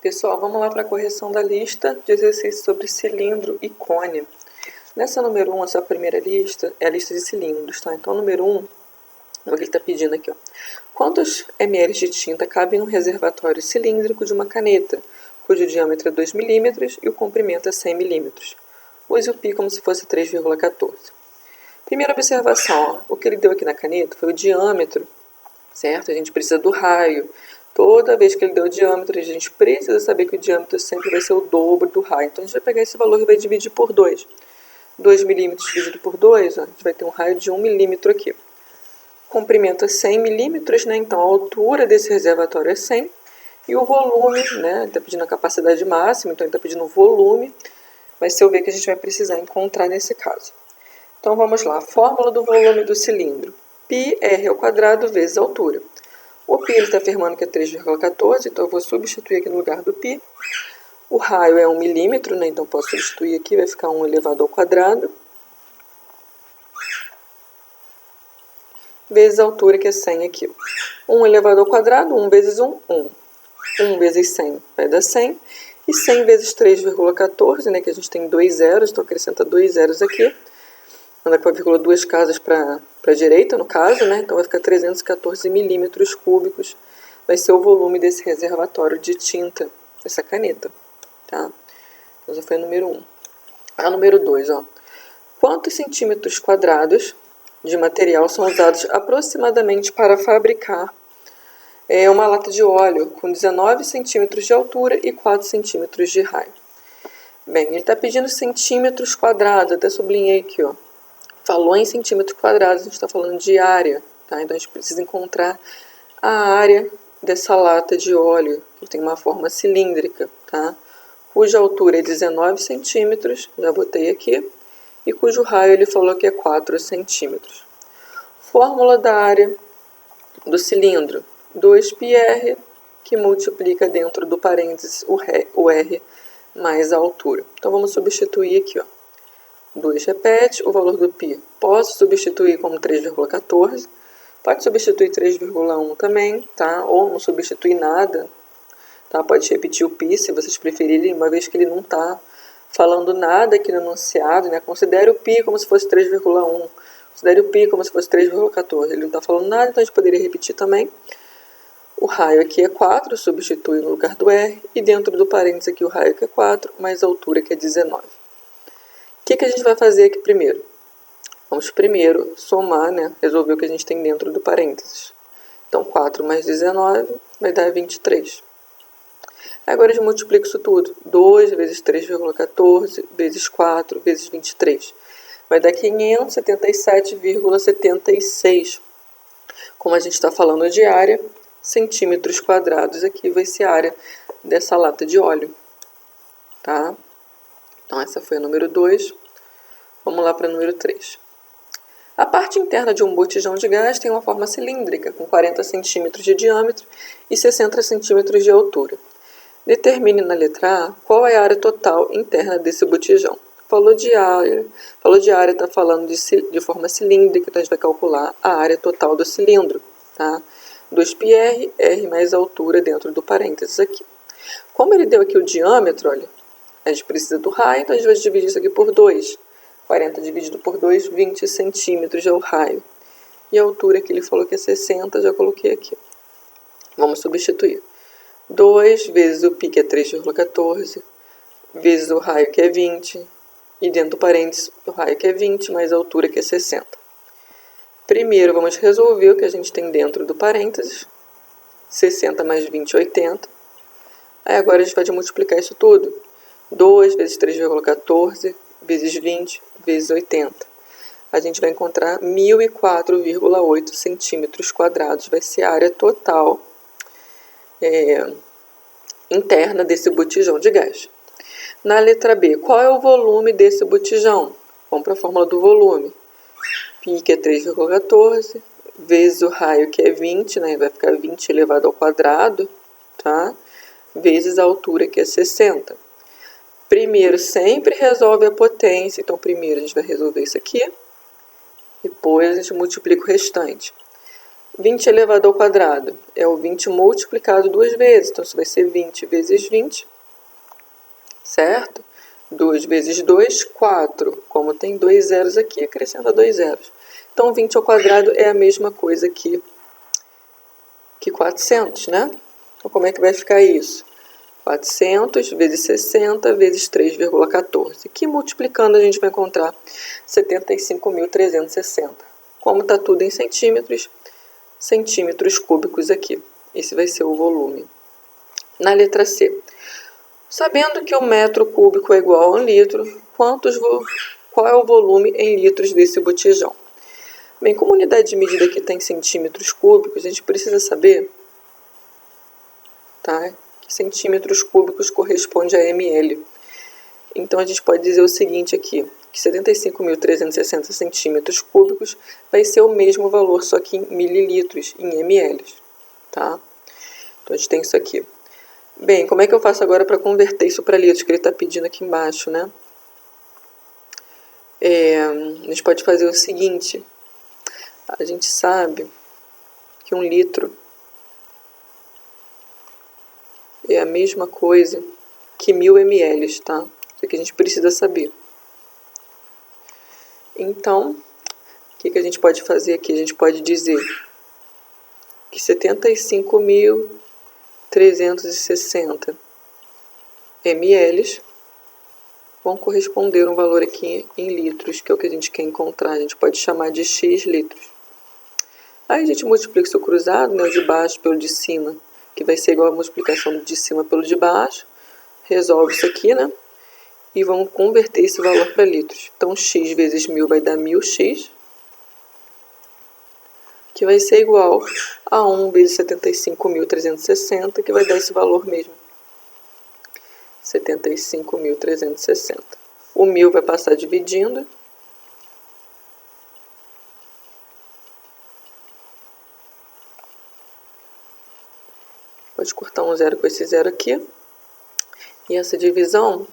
Pessoal, vamos lá para a correção da lista de exercícios sobre cilindro e cone. Nessa número 1, essa primeira lista é a lista de cilindros, tá? Então, número 1, o que ele está pedindo aqui, ó. Quantos ml de tinta cabem no reservatório cilíndrico de uma caneta, cujo diâmetro é 2 mm e o comprimento é 100 mm? Use o π como se fosse 3,14. Primeira observação, ó, o que ele deu aqui na caneta foi o diâmetro, certo? A gente precisa do raio. Toda vez que ele deu o diâmetro, a gente precisa saber que o diâmetro sempre vai ser o dobro do raio. Então, a gente vai pegar esse valor e vai dividir por 2. 2 milímetros dividido por 2, ó, a gente vai ter um raio de 1 milímetro aqui. Comprimento é 100 milímetros, né? Então, a altura desse reservatório é 100. E o volume, né? Ele está pedindo a capacidade máxima, então ele está pedindo o volume. Vai ser o V que a gente vai precisar encontrar nesse caso. Então, vamos lá. A fórmula do volume do cilindro. πr² vezes a altura. O π ele está afirmando que é 3,14, então eu vou substituir aqui no lugar do π. O raio é 1 milímetro, né? Então posso substituir aqui, vai ficar 1 elevado ao quadrado. Vezes a altura, que é 100 aqui. 1 elevado ao quadrado, 1 vezes 1, 1. 1 vezes 100 vai dar 100. E 100 vezes 3,14, né? Que a gente tem 2 zeros, então acrescenta 2 zeros aqui. Anda com a vírgula 2 casas para a direita, no caso, né? Então vai ficar 314 milímetros cúbicos. Vai ser o volume desse reservatório de tinta, dessa caneta, tá? Então já foi a número 1. A número 2, ó. Quantos centímetros quadrados de material são usados aproximadamente para fabricar uma lata de óleo com 19 centímetros de altura e 4 centímetros de raio? Bem, ele está pedindo centímetros quadrados, até sublinhei aqui, ó. Falou em centímetros quadrados, a gente está falando de área, tá? Então a gente precisa encontrar a área dessa lata de óleo, que tem uma forma cilíndrica, tá? Cuja altura é 19 centímetros, já botei aqui, e cujo raio ele falou que é 4 centímetros. Fórmula da área do cilindro, 2πr, que multiplica dentro do parênteses o R mais a altura. Então vamos substituir aqui, ó. 2 repete, o valor do π posso substituir como 3,14, pode substituir 3,1 também, tá? Ou não substituir nada, tá? Pode repetir o π se vocês preferirem, uma vez que ele não está falando nada aqui no enunciado, né? Considere o π como se fosse 3,1, considere o π como se fosse 3,14, ele não está falando nada, então a gente poderia repetir também. O raio aqui é 4, substitui no lugar do R, e dentro do parênteses aqui o raio que é 4, mais a altura que é 19. O que a gente vai fazer aqui primeiro? Vamos primeiro somar, né? Resolver o que a gente tem dentro do parênteses. Então, 4 mais 19 vai dar 23. Agora a gente multiplica isso tudo. 2 vezes 3,14 vezes 4 vezes 23. Vai dar 577,76. Como a gente está falando de área, centímetros quadrados aqui vai ser a área dessa lata de óleo. Tá? Então, essa foi a número 2. Vamos lá para o número 3. A parte interna de um botijão de gás tem uma forma cilíndrica, com 40 centímetros de diâmetro e 60 centímetros de altura. Determine na letra A qual é a área total interna desse botijão. Falou de área, está falando de forma cilíndrica, então a gente vai calcular a área total do cilindro. Tá? 2πr, R mais a altura dentro do parênteses aqui. Como ele deu aqui o diâmetro, olha, a gente precisa do raio, então a gente vai dividir isso aqui por 2. 40 dividido por 2, 20 centímetros é o raio. E a altura que ele falou que é 60, já coloquei aqui. Vamos substituir. 2 vezes o π, que é 3,14, vezes o raio, que é 20. E dentro do parênteses, o raio, que é 20, mais a altura, que é 60. Primeiro, vamos resolver o que a gente tem dentro do parênteses. 60 mais 20, 80. Aí agora a gente vai multiplicar isso tudo. 2 vezes 3,14 vezes 20 vezes 80. A gente vai encontrar 1004,8 centímetros quadrados. Vai ser a área total interna desse botijão de gás. Na letra B, qual é o volume desse botijão? Vamos para a fórmula do volume. π, que é 3,14, vezes o raio, que é 20, né? Vai ficar 20 elevado ao quadrado, tá? Vezes a altura, que é 60. Primeiro, sempre resolve a potência. Então, primeiro a gente vai resolver isso aqui. Depois a gente multiplica o restante. 20 elevado ao quadrado é o 20 multiplicado duas vezes. Então, isso vai ser 20 vezes 20, certo? 2 vezes 2, 4. Como tem dois zeros aqui, acrescenta dois zeros. Então, 20 ao quadrado é a mesma coisa que 400, né? Então, como é que vai ficar isso? 400 vezes 60 vezes 3,14. Que multiplicando a gente vai encontrar 75.360. Como está tudo em centímetros cúbicos aqui. Esse vai ser o volume. Na letra C. Sabendo que o metro cúbico é igual a 1 litro, qual é o volume em litros desse botijão? Bem, como a unidade de medida aqui está em centímetros cúbicos, a gente precisa saber, tá, que centímetros cúbicos corresponde a ml. Então, a gente pode dizer o seguinte aqui, que 75.360 centímetros cúbicos vai ser o mesmo valor, só que em mililitros, em ml. Tá? Então, a gente tem isso aqui. Bem, como é que eu faço agora para converter isso para litros, que ele está pedindo aqui embaixo, né? A gente pode fazer o seguinte. A gente sabe que 1 litro é a mesma coisa que 1000 ml, tá? Isso aqui a gente precisa saber. Então, o que a gente pode fazer aqui? A gente pode dizer que 75.360 ml vão corresponder a um valor aqui em litros, que é o que a gente quer encontrar. A gente pode chamar de x litros. Aí a gente multiplica isso cruzado, né, o de baixo pelo de cima, que vai ser igual a multiplicação do de cima pelo de baixo. Resolve isso aqui, né? E vamos converter esse valor para litros. Então, x vezes 1000 vai dar 1000x, que vai ser igual a 1 vezes 75.360, que vai dar esse valor mesmo. 75.360. O 1000 vai passar dividindo. Pode cortar um zero com esse zero aqui. E essa divisão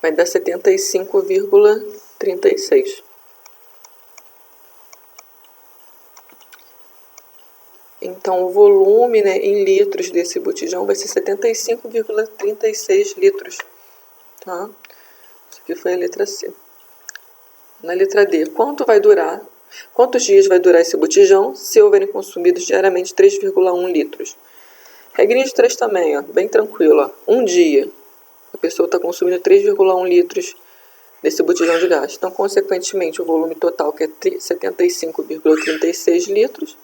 vai dar 75,36. Então, o volume, né, em litros desse botijão vai ser 75,36 litros. Tá? Isso aqui foi a letra C. Na letra D, quantos dias vai durar esse botijão se houverem consumidos diariamente 3,1 litros? Regrinha de 3 também, ó, bem tranquilo. Ó. Um dia, a pessoa está consumindo 3,1 litros desse botijão de gás. Então, consequentemente, o volume total, que é 75,36 litros,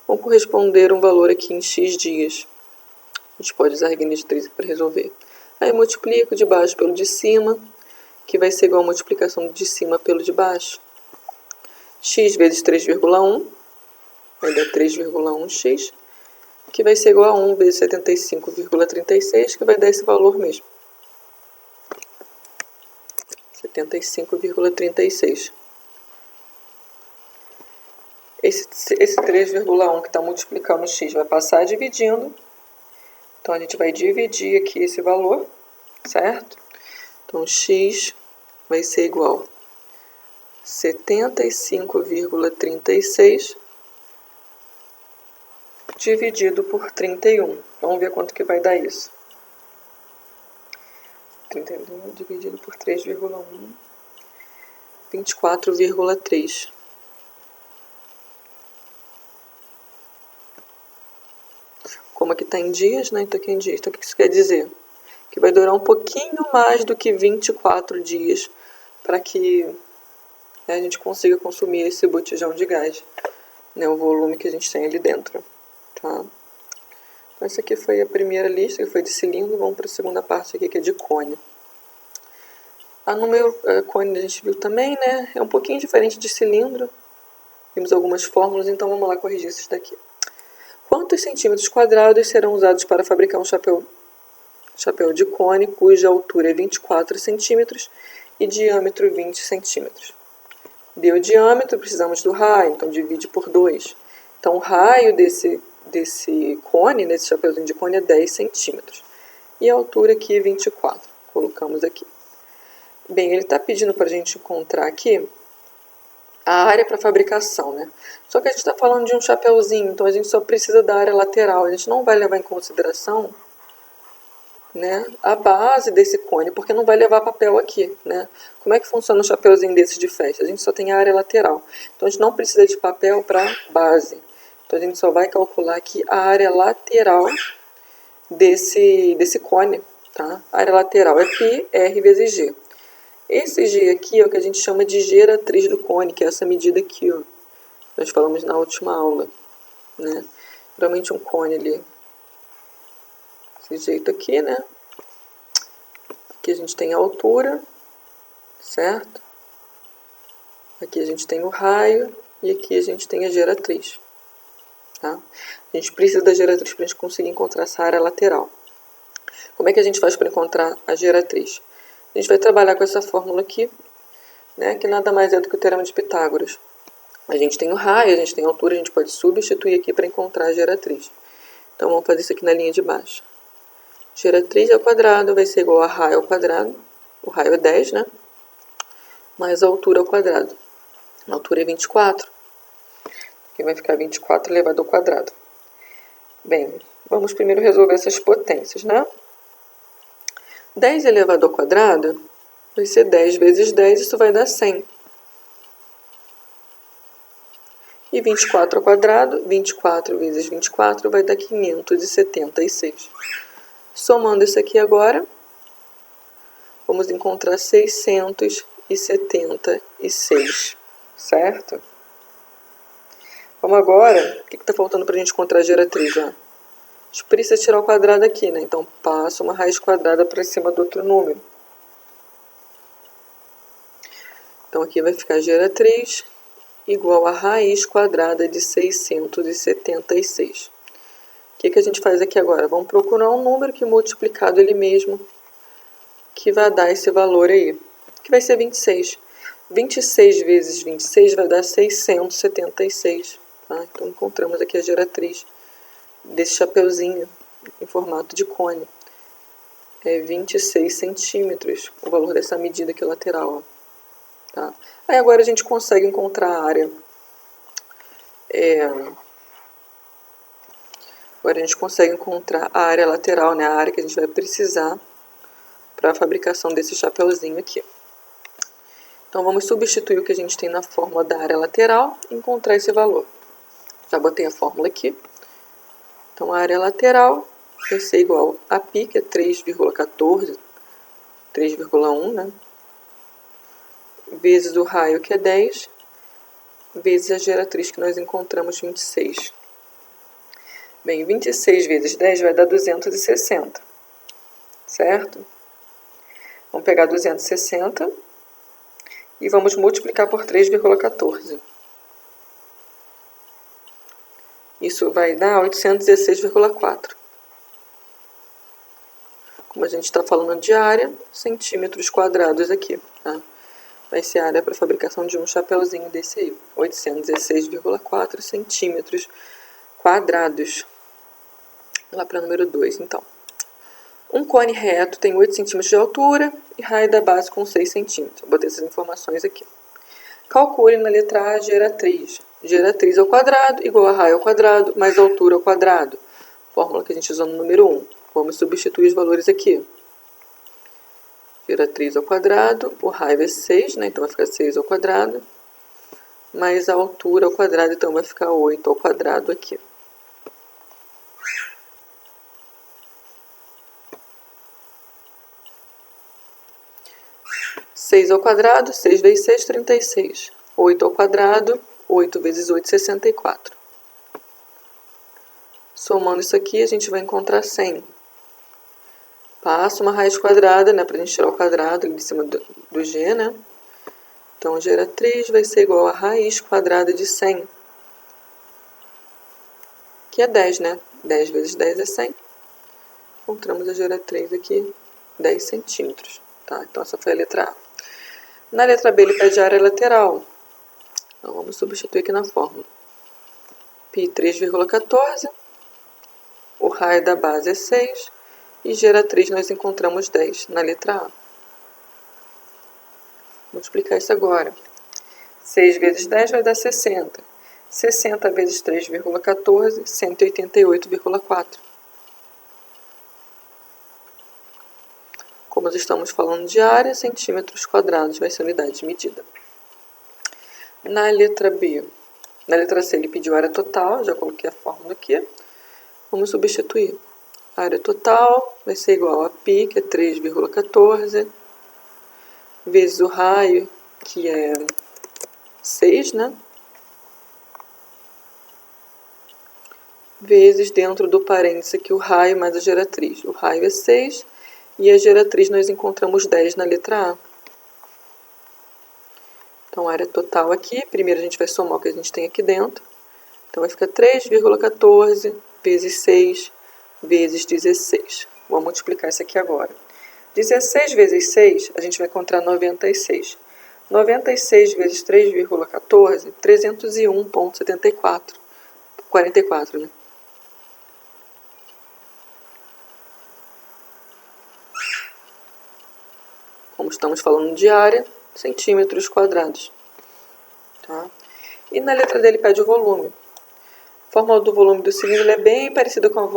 vão corresponder a um valor aqui em x dias. A gente pode usar a regra de 3 para resolver. Aí multiplico de baixo pelo de cima, que vai ser igual a multiplicação de cima pelo de baixo. X vezes 3,1 vai dar 3,1x, que vai ser igual a 1 vezes 75,36, que vai dar esse valor mesmo. 75,36. Esse 3,1 que está multiplicando x vai passar dividindo. Então, a gente vai dividir aqui esse valor, certo? Então, x vai ser igual a 75,36 dividido por 31. Vamos ver quanto que vai dar isso. 31 dividido por 3,1, 24,3. Como aqui está em dias, né? Então aqui é em dias. Então o que isso quer dizer? Que vai durar um pouquinho mais do que 24 dias para que, né, a gente consiga consumir esse botijão de gás, né, o volume que a gente tem ali dentro. Tá? Então essa aqui foi a primeira lista, que foi de cilindro. Vamos para a segunda parte aqui, que é de cone. A número cone a gente viu também, né? É um pouquinho diferente de cilindro. Temos algumas fórmulas, então vamos lá corrigir isso daqui. Quantos centímetros quadrados serão usados para fabricar um chapéu de cone cuja altura é 24 centímetros e diâmetro 20 centímetros? Deu o diâmetro, precisamos do raio, então divide por 2. Então o raio desse cone, desse chapéuzinho de cone, é 10 centímetros. E a altura aqui é 24. Colocamos aqui. Bem, ele está pedindo para a gente encontrar aqui a área para fabricação, né? Só que a gente está falando de um chapeuzinho, então a gente só precisa da área lateral. A gente não vai levar em consideração, né, a base desse cone, porque não vai levar papel aqui, né? Como é que funciona um chapeuzinho desse de festa? A gente só tem a área lateral. Então a gente não precisa de papel para base. Então a gente só vai calcular aqui a área lateral desse cone, tá? A área lateral é π, r vezes g. Esse g aqui é o que a gente chama de geratriz do cone, que é essa medida aqui, ó. Nós falamos na última aula, né? Geralmente um cone ali, desse jeito aqui, né? Aqui a gente tem a altura, certo? Aqui a gente tem o raio e aqui a gente tem a geratriz, tá? A gente precisa da geratriz para a gente conseguir encontrar essa área lateral. Como é que a gente faz para encontrar a geratriz? A gente vai trabalhar com essa fórmula aqui, né? Que nada mais é do que o teorema de Pitágoras. A gente tem o raio, a gente tem a altura, a gente pode substituir aqui para encontrar a geratriz. Então vamos fazer isso aqui na linha de baixo. Geratriz ao quadrado vai ser igual a raio ao quadrado. O raio é 10, né? Mais a altura ao quadrado. A altura é 24. Aqui vai ficar 24 elevado ao quadrado. Bem, vamos primeiro resolver essas potências, né? 10 elevado ao quadrado vai ser 10 vezes 10, isso vai dar 100. E 24 ao quadrado, 24 vezes 24 vai dar 576. Somando isso aqui agora, vamos encontrar 676, certo? Vamos agora, o que está faltando para a gente encontrar a geratriz? Ó? A gente precisa tirar o quadrado aqui, né? Então, passa uma raiz quadrada para cima do outro número. Então, aqui vai ficar geratriz igual a raiz quadrada de 676. O que a gente faz aqui agora? Vamos procurar um número que multiplicado ele mesmo, que vai dar esse valor aí, que vai ser 26. 26 vezes 26 vai dar 676. Tá? Então, encontramos aqui a geratriz desse chapeuzinho em formato de cone. É 26 centímetros o valor dessa medida aqui lateral. Ó. Tá? Aí agora a gente consegue encontrar a área. Agora a gente consegue encontrar a área lateral, né? A área que a gente vai precisar para a fabricação desse chapeuzinho aqui. Então vamos substituir o que a gente tem na fórmula da área lateral e encontrar esse valor. Já botei a fórmula aqui. Então a área lateral vai ser igual a π, que é 3,14, 3,1, né? Vezes o raio, que é 10, vezes a geratriz que nós encontramos, 26. Bem, 26 vezes 10 vai dar 260, certo? Vamos pegar 260 e vamos multiplicar por 3,14. Isso vai dar 816,4. Como a gente está falando de área, centímetros quadrados aqui, tá? Vai ser a área para a fabricação de um chapeuzinho desse aí, 816,4 centímetros quadrados. Lá para o número 2, então. Um cone reto tem 8 centímetros de altura e raio da base com 6 centímetros. Vou botar essas informações aqui. Calcule na letra A a geratriz. Geratriz ao quadrado igual a raio ao quadrado mais altura ao quadrado. Fórmula que a gente usou no número 1. Vamos substituir os valores aqui. Geratriz ao quadrado, o raio é 6, né? Então vai ficar 6 ao quadrado, mais a altura ao quadrado, então vai ficar 8 ao quadrado aqui. Seis ao quadrado, 6 vezes 6, 36. 8 ao quadrado, 8 vezes 8, 64. Somando isso aqui, a gente vai encontrar 100. Passa uma raiz quadrada, né, para a gente tirar o quadrado ali de cima do G, né? Então, a geratriz vai ser igual a raiz quadrada de 100, que é 10, né? 10 vezes 10 é 100. Encontramos a geratriz aqui, 10 centímetros. Tá? Então, essa foi a letra A. Na letra B, ele pede a área lateral. Então, vamos substituir aqui na fórmula. π 3,14, o raio da base é 6, e geratriz nós encontramos 10 na letra A. Vou explicar isso agora. 6 vezes 10 vai dar 60. 60 vezes 3,14, 188,4. Como nós estamos falando de área, centímetros quadrados vai ser a unidade de medida. Na letra B, na letra C ele pediu área total, já coloquei a fórmula aqui. Vamos substituir. A área total vai ser igual a π, que é 3,14, vezes o raio, que é 6, né? Vezes dentro do parênteses aqui o raio mais a geratriz. O raio é 6 e a geratriz nós encontramos 10 na letra A. Então, a área total aqui, primeiro a gente vai somar o que a gente tem aqui dentro. Então, vai ficar 3,14 vezes 6 vezes 16. Vou multiplicar isso aqui agora. 16 vezes 6, a gente vai encontrar 96. 96 vezes 3,14, 301,74. 44, né? Como estamos falando de área, centímetros quadrados. Tá? E na letra D ele pede o volume. A fórmula do volume do cilindro é bem parecida com a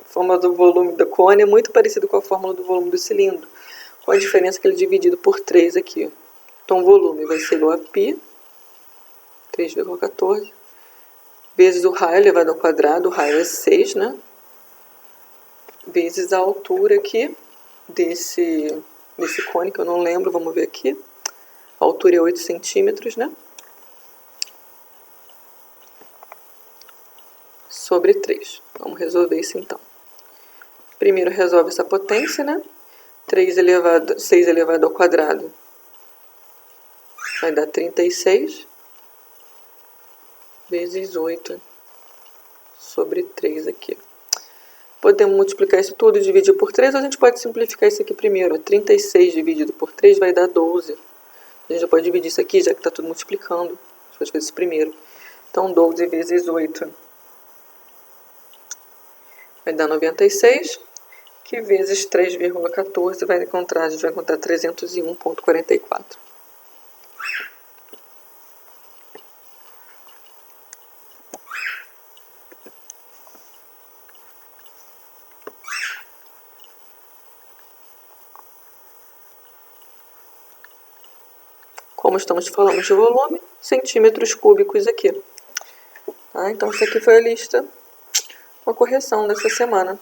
fórmula do volume da cone, é muito parecida com a fórmula do volume do cilindro, com a diferença que ele é dividido por 3 aqui. Então o volume vai ser igual a π, 3,14, vezes o raio elevado ao quadrado, o raio é 6, né? Vezes a altura aqui desse cone, que eu não lembro, vamos ver aqui. A altura é 8 centímetros, né? Sobre 3. Vamos resolver isso então. Primeiro resolve essa potência, né? 6 elevado ao quadrado vai dar 36 vezes 8 sobre 3 aqui. Podemos multiplicar isso tudo e dividir por 3, ou a gente pode simplificar isso aqui primeiro. 36 dividido por 3 vai dar 12. A gente já pode dividir isso aqui, já que está tudo multiplicando. A gente pode fazer isso primeiro. Então, 12 vezes 8 vai dar 96, que vezes 3,14 vai encontrar, a gente vai encontrar 301,44. Como estamos falando de volume, centímetros cúbicos aqui. Tá? Então, isso aqui foi a lista, uma correção dessa semana.